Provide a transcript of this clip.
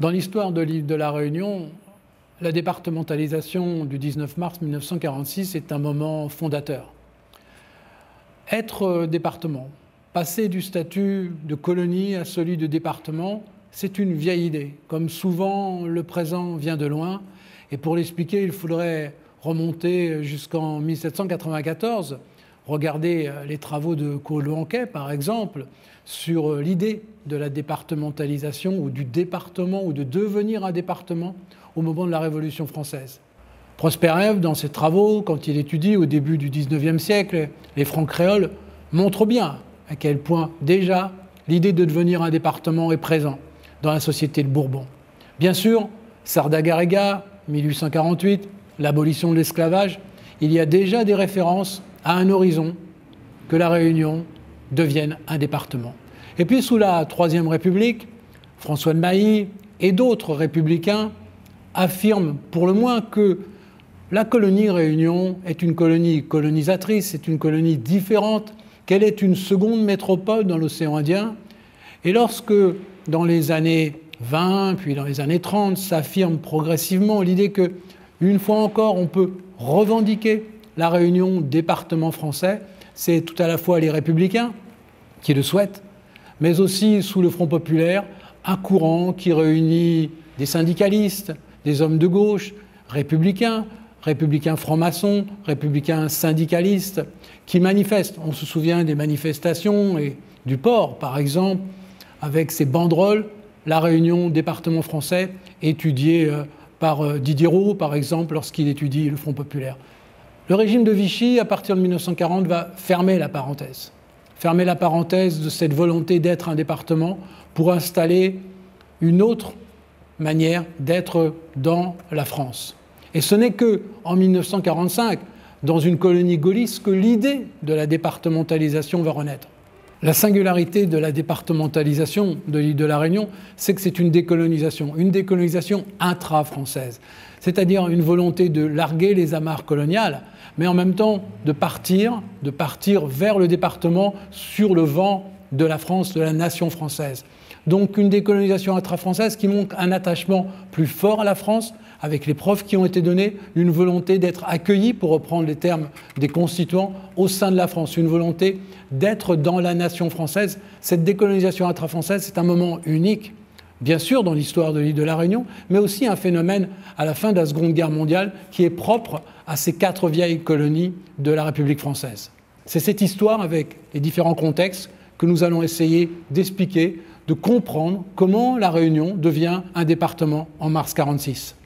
Dans l'histoire de l'île de la Réunion, la départementalisation du 19 mars 1946 est un moment fondateur. Être département, passer du statut de colonie à celui de département, c'est une vieille idée. Comme souvent, le présent vient de loin. Et pour l'expliquer, il faudrait remonter jusqu'en 1794, regarder les travaux de Caules-Anquet, par exemple, sur l'idée de la départementalisation ou du département ou de devenir un département au moment de la Révolution française. Prosper Ève, dans ses travaux, quand il étudie au début du XIXe siècle les francs créoles, montre bien à quel point déjà l'idée de devenir un département est présente dans la société de Bourbon. Bien sûr, Sarda-Garriga, 1848, l'abolition de l'esclavage, il y a déjà des références à un horizon que la Réunion devienne un département. Et puis sous la Troisième République, François de Mailly et d'autres républicains affirment pour le moins que la colonie Réunion est une colonie colonisatrice, c'est une colonie différente, qu'elle est une seconde métropole dans l'océan Indien. Et lorsque, dans les années 20, puis dans les années 30, s'affirme progressivement l'idée que, une fois encore, on peut revendiquer la Réunion département français, c'est tout à la fois les républicains qui le souhaitent, mais aussi sous le Front populaire, un courant qui réunit des syndicalistes, des hommes de gauche, républicains francs-maçons, républicains syndicalistes, qui manifestent. On se souvient des manifestations et du port, par exemple, avec ces banderoles, la Réunion département français, étudiée par Diderot, par exemple, lorsqu'il étudie le Front populaire. Le régime de Vichy, à partir de 1940, va fermer la parenthèse de cette volonté d'être un département pour installer une autre manière d'être dans la France. Et ce n'est qu'en 1945, dans une colonie gaulliste, que l'idée de la départementalisation va renaître. La singularité de la départementalisation de l'île de la Réunion, c'est que c'est une décolonisation intra-française, c'est-à-dire une volonté de larguer les amarres coloniales, mais en même temps de partir vers le département sur le vent de la France, de la nation française. Donc une décolonisation intra-française qui montre un attachement plus fort à la France, avec les preuves qui ont été données, une volonté d'être accueilli, pour reprendre les termes des constituants, au sein de la France, une volonté d'être dans la nation française. Cette décolonisation intra-française, c'est un moment unique, bien sûr dans l'histoire de l'île de la Réunion, mais aussi un phénomène à la fin de la Seconde Guerre mondiale qui est propre à ces 4 vieilles colonies de la République française. C'est cette histoire, avec les différents contextes, que nous allons essayer d'expliquer, de comprendre comment la Réunion devient un département en mars 1946.